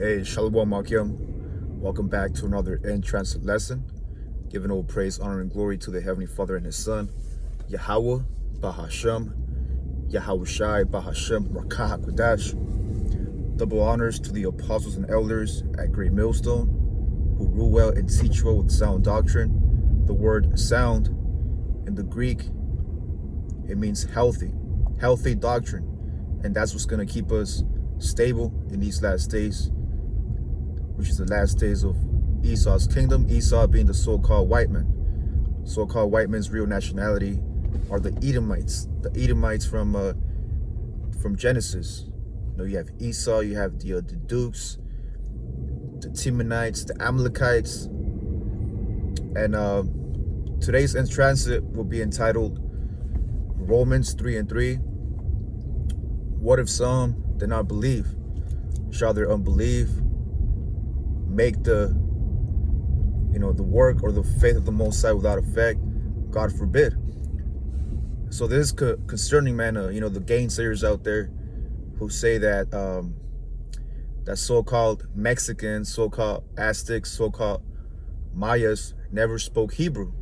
Hey, Shalom Akim. Welcome back to another entrance lesson. Giving all praise, honor, and glory to the Heavenly Father and His Son, Yahweh, Bahashem, Yahushai, Bahashem, Rakah HaKodash. Double honors to the apostles and elders at Great Millstone, who rule well and teach well with sound doctrine. The word sound in the Greek, it means healthy doctrine. And that's what's going to keep us stable in these last days, which is the last days of Esau's kingdom. Esau being the so-called white man. So-called white man's real nationality are the Edomites. The Edomites from Genesis. You know, you have Esau, you have the Dukes, the Timonites, the Amalekites. And today's in transit will be entitled Romans 3:3. What if some did not believe? Shall their unbelief make the work or the faith of the Most High without effect? God forbid. So this is concerning, man. The gainsayers out there who say that that so-called Mexicans, so-called Aztecs, so-called Mayas never spoke Hebrew,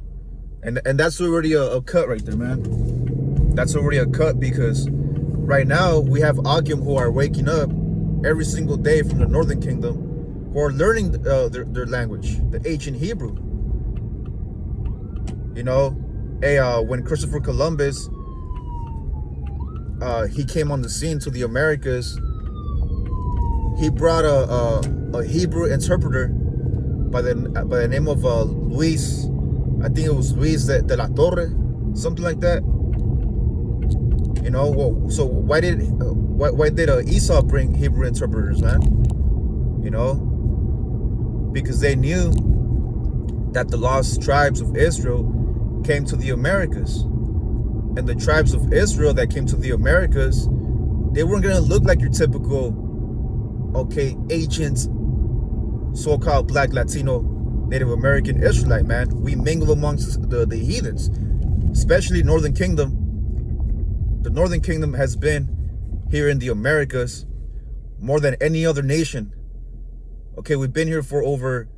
and that's already a cut right there, man. That's already a cut, because right now we have Akim who are waking up every single day from the Northern Kingdom, who are learning their language, the ancient Hebrew. When Christopher Columbus he came on the scene to the Americas, he brought a Hebrew interpreter by the name of Luis. I think it was Luis de la Torre, something like that. So why did Esau bring Hebrew interpreters, man? Because they knew that the lost tribes of Israel came to the Americas. And the tribes of Israel that came to the Americas, they weren't going to look like your typical, ancient, so-called Black, Latino, Native American Israelite, man. We mingle amongst the heathens, especially Northern Kingdom. The Northern Kingdom has been here in the Americas more than any other nation. We've been here for over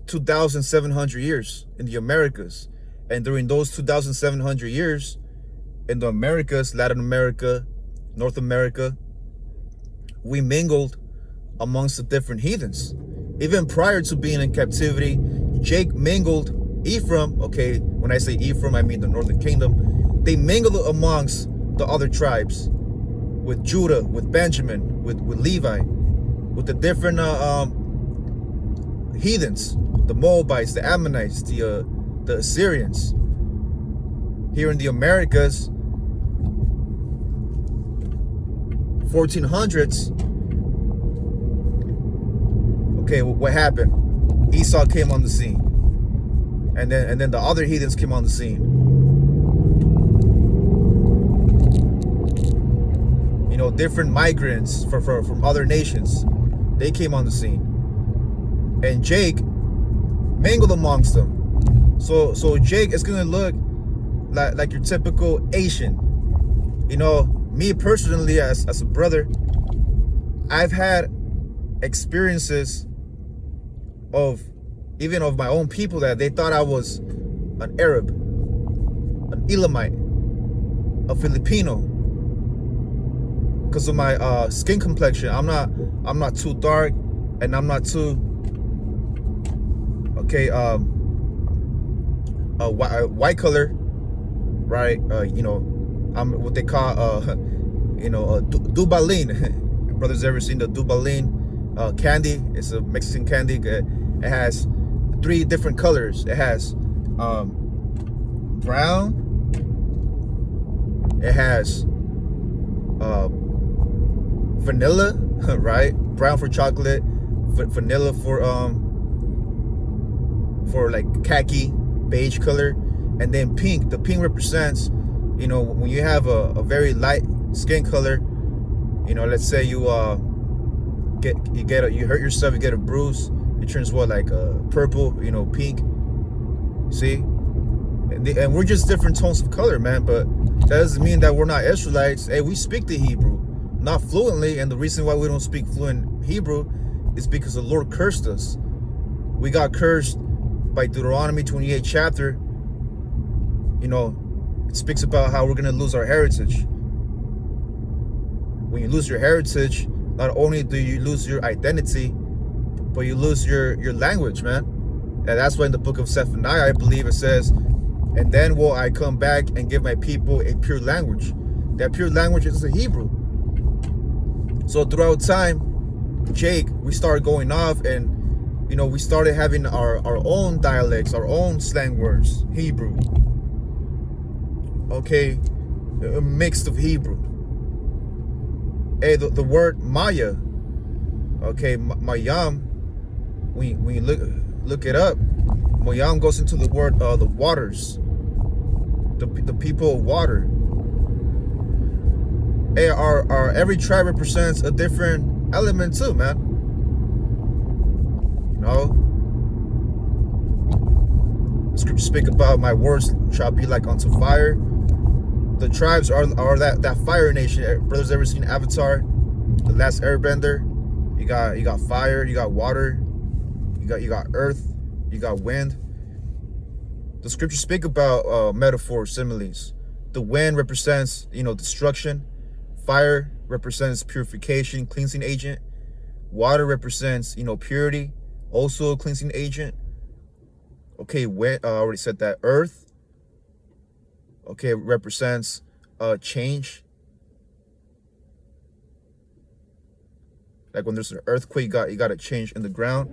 2,700 years in the Americas. And during those 2,700 years in the Americas, Latin America, North America, we mingled amongst the different heathens. Even prior to being in captivity, Jake mingled Ephraim. When I say Ephraim, I mean the Northern Kingdom. They mingled amongst the other tribes, with Judah, with Benjamin, with Levi, with the different heathens, the Moabites, the Ammonites, the Assyrians. Here in the Americas, 1400s. What happened? Esau came on the scene, and then the other heathens came on the scene. Different migrants from other nations, they came on the scene, and Jake mingled amongst them. So Jake is gonna look like your typical Asian. Me personally, as a brother, I've had experiences of my own people that they thought I was an Arab, an Elamite, a Filipino, because of my skin complexion. I'm not too dark, and I'm not too white color, right? I'm what they call Dubalin. Brothers, ever seen the Dubalin candy? It's a Mexican candy. It has 3 different colors. It has brown. It has vanilla, right? Brown for chocolate, vanilla for like khaki, beige color, and then pink. The pink represents, when you have a very light skin color, let's say you hurt yourself, you get a bruise, it turns like purple, pink. See, and we're just different tones of color, man. But that doesn't mean that we're not Israelites. Hey, we speak the Hebrew. not fluently, and the reason why we don't speak fluent Hebrew is because the Lord cursed us. We got cursed by Deuteronomy 28 chapter. You know, it speaks about how we're going to lose our heritage. When you lose your heritage, not only do you lose your identity, but you lose your language, man. And that's why in the book of Zephaniah, I believe it says, and then will I come back and give my people a pure language. That pure language is the Hebrew. So throughout time, Jake, we started going off, and you know, we started having our own dialects, our own slang words, Hebrew. Okay, a mix of Hebrew. Hey, the word Maya, okay, Mayam, when you look it up, Mayam goes into the word the waters, the people of water. Hey, our every tribe represents a different element too, man. You know, the scriptures speak about my words shall be like unto fire. The tribes are that fire nation. Brothers, ever seen Avatar, The Last Airbender? You got fire, you got water, you got earth, you got wind. The scriptures speak about metaphors, similes. The wind represents, you know, destruction. Fire represents purification, cleansing agent. Water represents, you know, purity, also a cleansing agent. Okay, wind, I already said that. Earth, okay, represents change. Like when there's an earthquake, you got a change in the ground.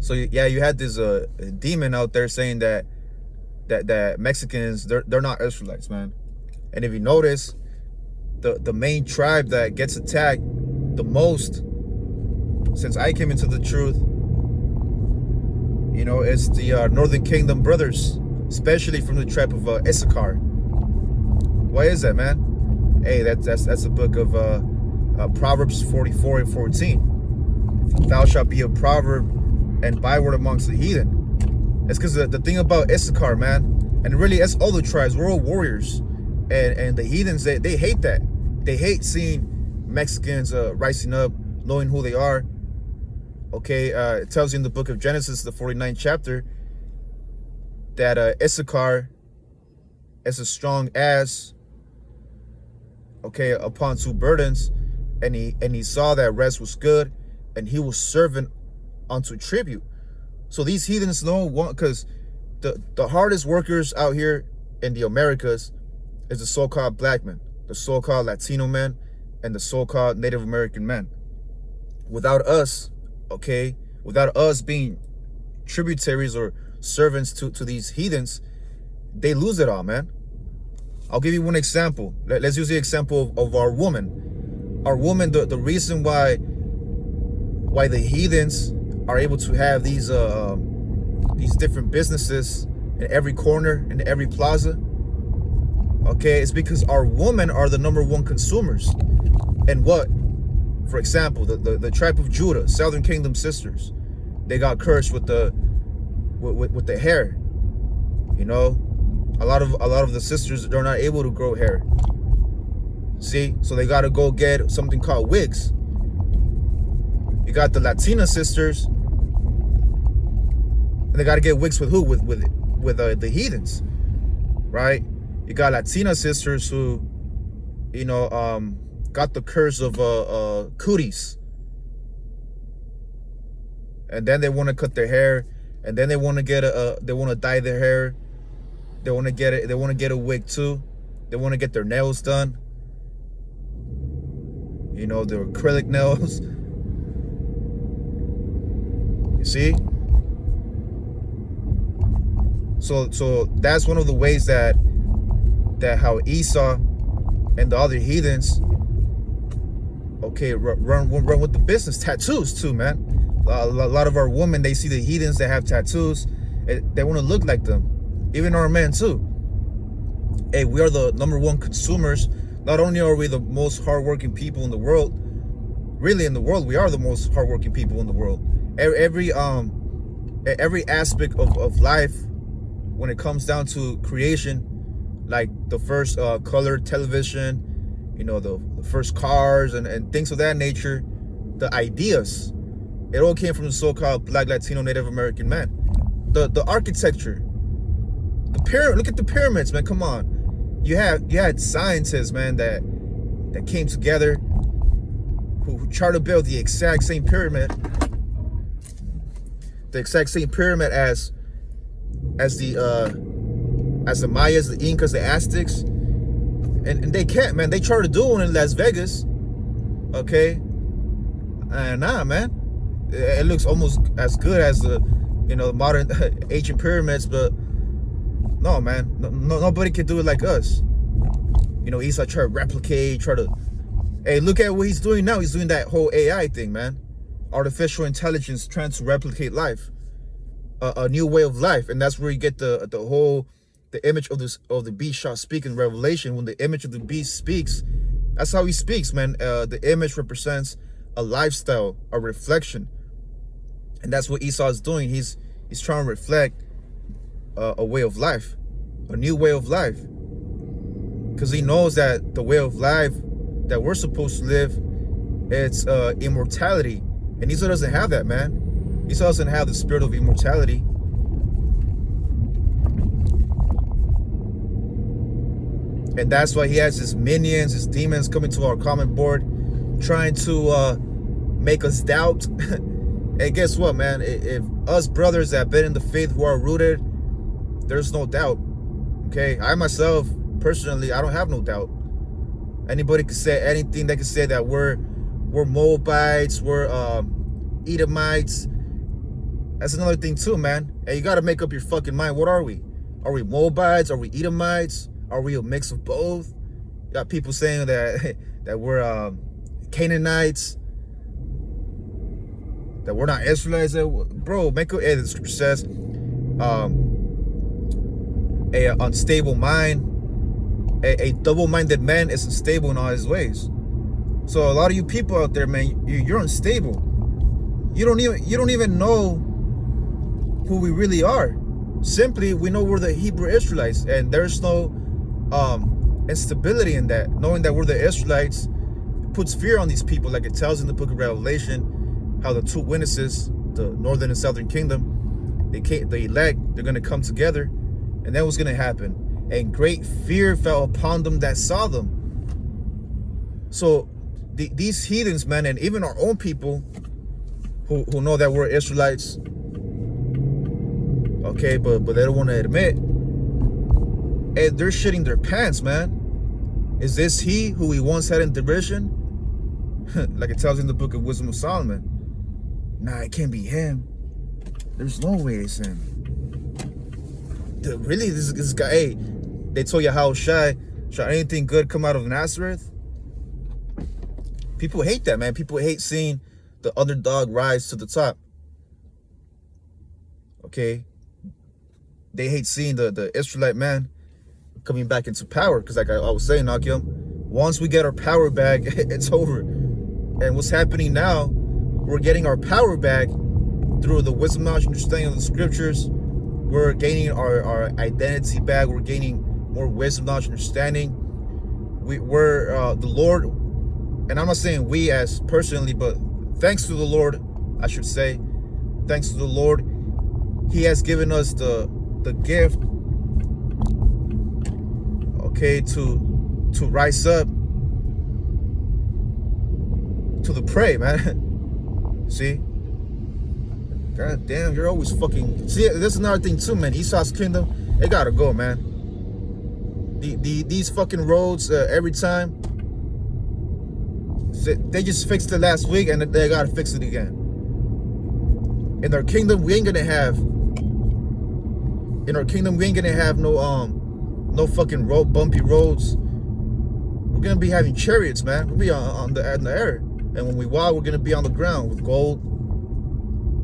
So yeah, you had this demon out there saying that Mexicans, they're not Israelites, man. And if you notice, the main tribe that gets attacked the most since I came into the truth, you know, is the Northern Kingdom brothers, especially from the tribe of Issachar. Why is that, man? Hey, that's the book of Proverbs 44 and 14. Thou shalt be a proverb and byword amongst the heathen. It's because the thing about Issachar, man, and really it's all the tribes, we're all warriors, and the heathens, they hate that. They hate seeing Mexicans rising up, knowing who they are. Okay, it tells you in the book of Genesis, the 49th chapter, that Issachar is a strong ass, okay, upon two burdens, and he saw that rest was good, and he was servant unto tribute. So these heathens don't want, because the hardest workers out here in the Americas is the so-called black men, the so-called Latino men, and the so-called Native American men. Without us, okay, without us being tributaries or servants to these heathens, they lose it all, man. I'll give you one example. Let's use the example of our woman. Our woman, the reason why the heathens are able to have these different businesses in every corner, in every plaza, okay, it's because our women are the #1 consumers. And what? For example, the tribe of Judah, Southern Kingdom sisters, they got cursed with the hair. You know, a lot of the sisters, they're not able to grow hair. See, so they got to go get something called wigs. You got the Latina sisters, and they got to get wigs with who? With the heathens, right? You got Latina sisters who, you know, got the curse of cooties, and then they want to cut their hair, and then they want to get they want to dye their hair, they want to get a wig too, they want to get their nails done, you know, their acrylic nails. You see? So that's one of the ways that how Esau and the other heathens, okay, run with the business. Tattoos too, man. A lot of our women, they see the heathens that have tattoos, they want to look like them. Even our men too. Hey, we are the #1 consumers. Not only are we the most hardworking people in the world, really in the world, we are the most hardworking people in the world. Every aspect of life, when it comes down to creation, like the first color television, you know, the first cars and things of that nature, the ideas, it all came from the so-called Black, Latino, Native American man. The architecture, look at the pyramids, man. Come on, you had scientists, man, that came together, who tried to build the exact same pyramid as the Mayas, the Incas, the Aztecs, and they can't, man. They tried to do one in Las Vegas, okay, and nah, man, it looks almost as good as the, you know, modern ancient pyramids, but no, man, nobody can do it like us. You know, Esau try to replicate, hey, look at what he's doing now. He's doing that whole AI thing, man. Artificial intelligence trying to replicate life, a new way of life, and that's where you get the image of the beast shall speak in Revelation. When the image of the beast speaks, that's how he speaks, man. The image represents a lifestyle, a reflection, and that's what Esau is doing. He's trying to reflect a way of life, a new way of life, because he knows that the way of life that we're supposed to live, it's immortality, and Esau doesn't have that, man. Esau doesn't have the spirit of immortality. And that's why he has his minions, his demons coming to our comment board, trying to make us doubt. Hey, guess what, man? If us brothers that have been in the faith, who are rooted, there's no doubt. Okay, I myself, personally, I don't have no doubt. Anybody can say anything. They can say that we're Moabites, we're Edomites. That's another thing too, man. Hey, you got to make up your fucking mind. What are we? Are we Moabites? Are we Edomites? Are we a mix of both? You got people saying that that we're Canaanites, that we're not Israelites. Bro, make up. Hey, the scripture says, a unstable mind, a double-minded man is unstable in all his ways. So a lot of you people out there, man, you're unstable. You don't even know who we really are. Simply, we know we're the Hebrew Israelites, and there's no instability in that. Knowing that we're the Israelites puts fear on these people, like it tells in the book of Revelation, how the two witnesses, the northern and southern kingdom, the elect, they're going to come together, and then what's going to happen? And great fear fell upon them that saw them. So these heathens, man, and even our own people who know that we're Israelites, okay, but they don't want to admit, and they're shitting their pants, man. Is this he who we once had in derision? Like it tells in the book of Wisdom of Solomon. Nah, it can't be him. There's no way it's him. Really, this guy, hey, they told you how shall anything good come out of Nazareth? People hate that, man. People hate seeing the underdog rise to the top. Okay? They hate seeing the Israelite man coming back into power, because like I was saying, Nakim, once we get our power back, it's over. And what's happening now, we're getting our power back through the wisdom, knowledge, understanding of the scriptures. We're gaining our identity back. We're gaining more wisdom, knowledge, understanding. We're the Lord, and I'm not saying we as personally, but thanks to the Lord, I should say, thanks to the Lord, He has given us the gift, okay, to rise up to the prey, man. See? God damn, you're always fucking... See, there's another thing too, man. Esau's kingdom, they gotta go, man. These fucking roads, every time, they just fixed it last week and they gotta fix it again. In our kingdom, we ain't gonna have... In our kingdom, we ain't gonna have no fucking bumpy roads. We're gonna be having chariots, man. We'll be on the air. And when we walk, we're gonna be on the ground with gold.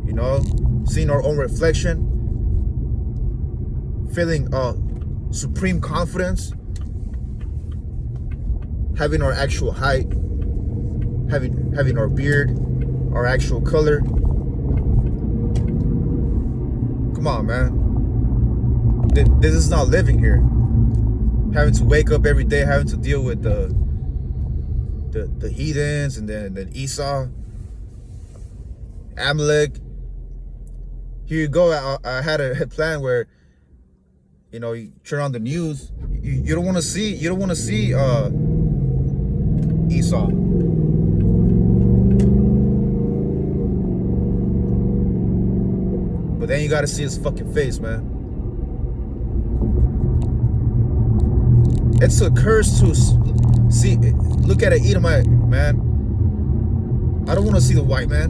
You know, seeing our own reflection, feeling supreme confidence, having our actual height, having our beard, our actual color. Come on, man. This is not living here. Having to wake up every day, having to deal with the heathens, and then Esau, Amalek. Here you go. I had a plan where, you turn on the news. You don't want to see Esau. But then you got to see his fucking face, man. It's a curse to see. Look at an Edomite, man. I don't want to see the white man.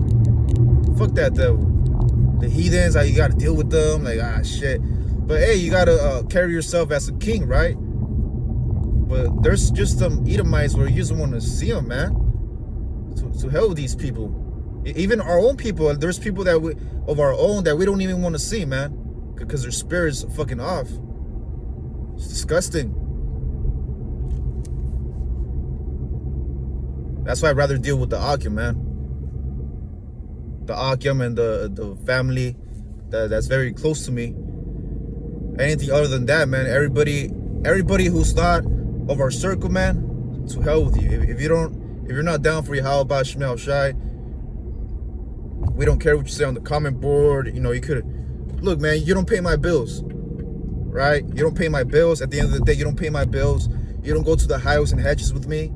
Fuck that, the heathens. How you got to deal with them? Like, shit. But hey, you got to carry yourself as a king, right? But there's just some Edomites where you just want to see them, man. To hell with these people. Even our own people. There's people of our own that we don't even want to see, man, because their spirit's fucking off. It's disgusting. That's why I'd rather deal with the Akim, man. The Akim and the family that's very close to me. Anything other than that, man, everybody who's not of our circle, man, to hell with you. If you're not down for Yahweh Shemel Shai, we don't care what you say on the comment board. You could look, man, you don't pay my bills, right? You don't pay my bills. At the end of the day, you don't pay my bills. You don't go to the highways and hedges with me,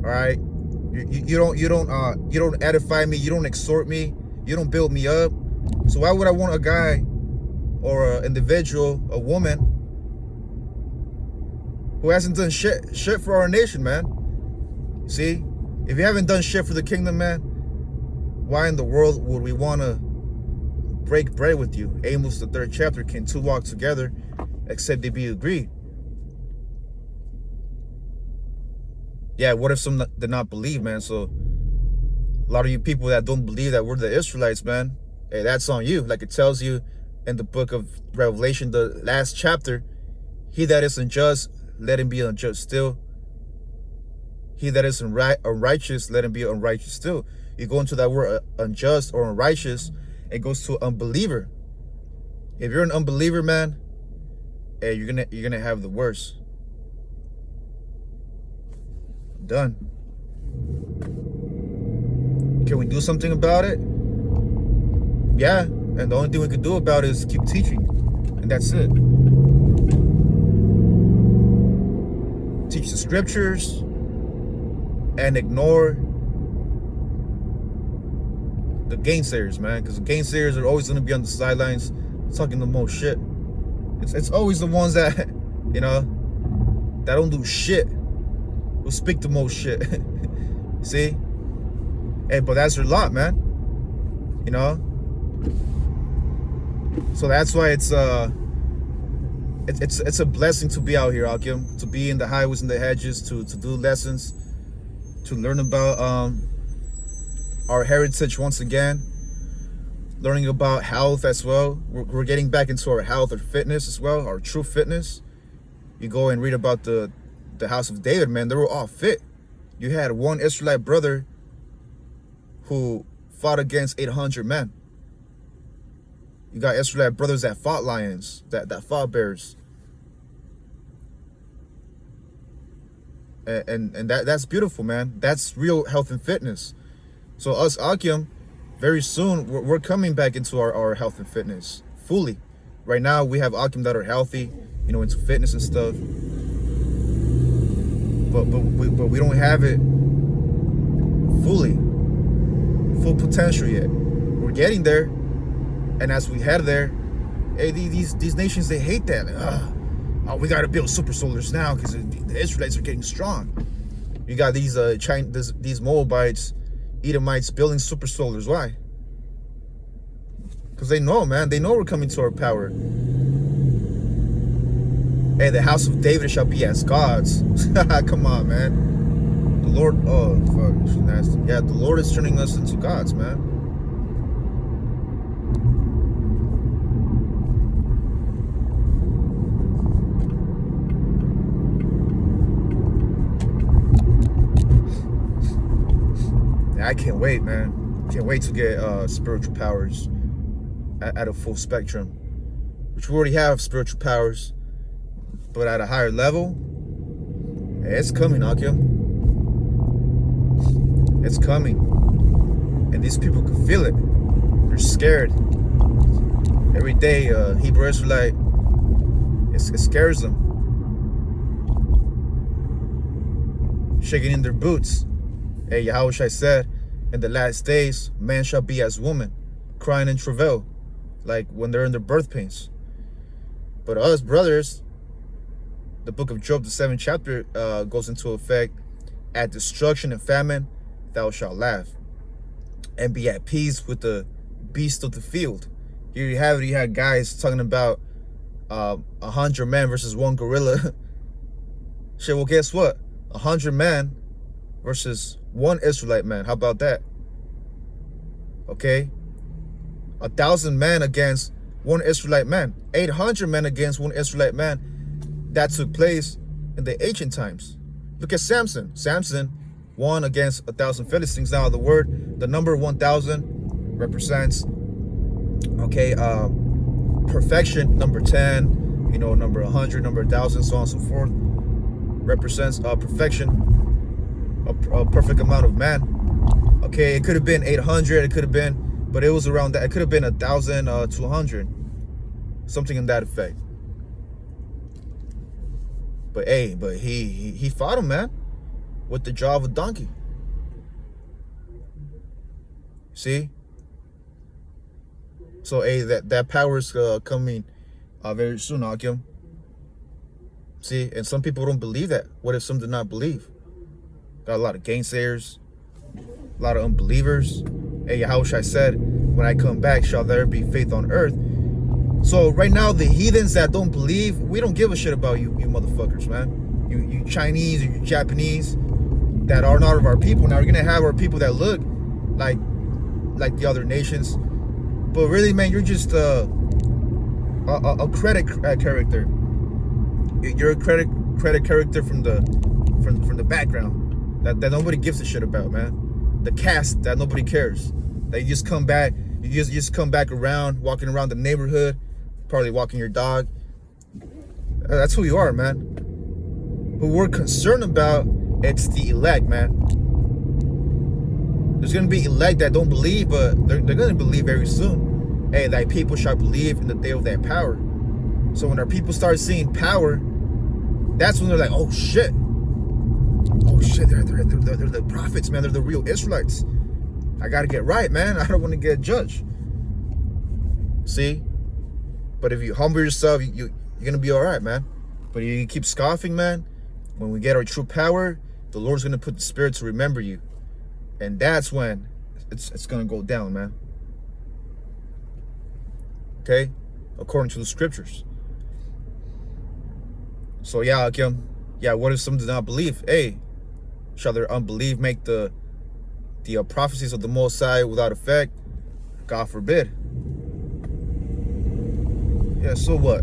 all right? You don't edify me. You don't exhort me. You don't build me up. So why would I want a guy or an individual, a woman, who hasn't done shit for our nation, man? See, if you haven't done shit for the kingdom, man, why in the world would we want to break bread with you? Amos, the 3rd chapter, can two walk together except they be agreed? Yeah, what if some did not believe, man? So a lot of you people that don't believe that we're the Israelites, man, hey, that's on you. Like it tells you in the book of Revelation, the last chapter, he that is unjust, let him be unjust still. He that is unrighteous, let him be unrighteous still. You go into that word unjust or unrighteous, it goes to unbeliever. If you're an unbeliever, man, hey, you're gonna have the worst. Done. Can we do something about it? Yeah, and the only thing we can do about it is keep teaching, and that's it. Teach the scriptures and ignore the gainsayers, man, because the gainsayers are always going to be on the sidelines talking the most shit. It's always the ones that, that don't do shit who speak the most shit. See? Hey, but that's their lot, man. So that's why it's a blessing to be out here, Akim, to be in the highways and the hedges, to do lessons, to learn about our heritage once again, learning about health as well. We're getting back into our health or fitness as well, our true fitness. You go and read about the house of David, man, they were all fit. You had one Israelite brother who fought against 800 men. You got Israelite brothers that fought lions, that fought bears. And that's beautiful, man. That's real health and fitness. So us Akim, very soon we're coming back into our health and fitness fully. Right now we have Akim that are healthy, into fitness and stuff. But we don't have it full potential yet. We're getting there, and as we head there, hey, these nations, they hate that. Like, we got to build super soldiers now because the Israelites are getting strong. You got these these Moabites, Edomites building super soldiers. Why? Because they know, man. They know we're coming to our power. Hey, the house of David shall be as gods. Come on, man. The Lord, oh, fuck, it's nasty. Yeah, the Lord is turning us into gods, man. Yeah, I can't wait, man. Can't wait to get spiritual powers at a full spectrum. Which we already have spiritual powers, but at a higher level. It's coming, Akim. It's coming. And these people can feel it. They're scared. Every day, Hebrew Israelite, it scares them. Shaking in their boots. Hey, Yahushua said, in the last days, man shall be as woman, crying in travail, like when they're in their birth pains. But us brothers, the book of Job, the 7th chapter, goes into effect. At destruction and famine, thou shalt laugh, and be at peace with the beast of the field. Here you have it. You had guys talking about 100 men versus one gorilla. Shit, well, guess what? 100 men versus one Israelite man. How about that? Okay? 1,000 men against one Israelite man. 800 men against one Israelite man. That took place in the ancient times. Look at Samson. Samson won against 1,000 Philistines. Now, the number 1,000 represents, okay, perfection. Number 10, number 100, number 1,000, so on and so forth, represents perfection, a perfect amount of man. Okay, it could have been 800, it could have been, but it was around that. It could have been 1,200, something in that effect. But hey, he fought him, man, with the jaw of a donkey. See? So hey, that power is coming very soon, Akim. See, and some people don't believe that. What if some do not believe? Got a lot of gainsayers, a lot of unbelievers. Hey, Yahushua said, when I come back, shall there be faith on earth? So right now, the heathens that don't believe, we don't give a shit about you motherfuckers, man. You Chinese or you Japanese that are not of our people. Now we're gonna have our people that look like the other nations, but really, man, you're just a credit character. You're a credit character from the background that nobody gives a shit about, man. The cast that nobody cares. That you just come back. You just come back around, walking around the neighborhood, probably walking your dog. That's who you are, man. Who we're concerned about, it's the elect, man. There's gonna be elect that don't believe, but they're gonna believe very soon. Hey, thy people shall believe in the day of their power. So when our people start seeing power, that's when they're like, oh shit, they're the prophets, man. They're the real Israelites. I gotta get right, man. I don't want to get judged. See? But if you humble yourself, you're gonna be all right, man. But if you keep scoffing, man, when we get our true power, the Lord's gonna put the Spirit to remember you, and that's when it's gonna go down, man. Okay, according to the scriptures. So yeah, Akim. Yeah, what if some do not believe? Hey, shall their unbelief make the prophecies of the Most High without effect? God forbid. Yeah, so what?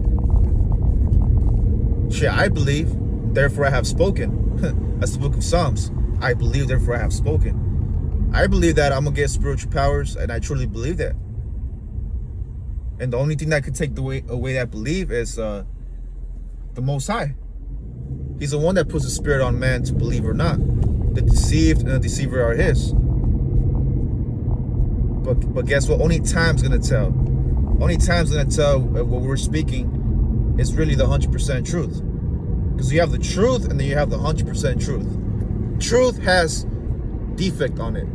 Shit, I believe, therefore I have spoken. That's the book of Psalms. I believe, therefore I have spoken. I believe that I'm gonna get spiritual powers, and I truly believe that. And the only thing that could take away that belief is the Most High. He's the one that puts the spirit on man to believe or not. The deceived and the deceiver are his. But guess what? Only time's gonna tell. Only time's gonna tell what we're speaking is really the 100% truth. Because you have the truth and then you have the 100% truth. Truth has defect on it.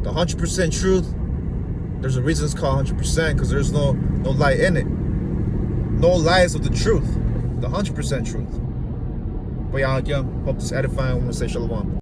The 100% truth, there's a reason it's called 100% because there's no lie in it. No lies of the truth. The 100% truth. But yeah, hope this is edifying. I want to say shalom.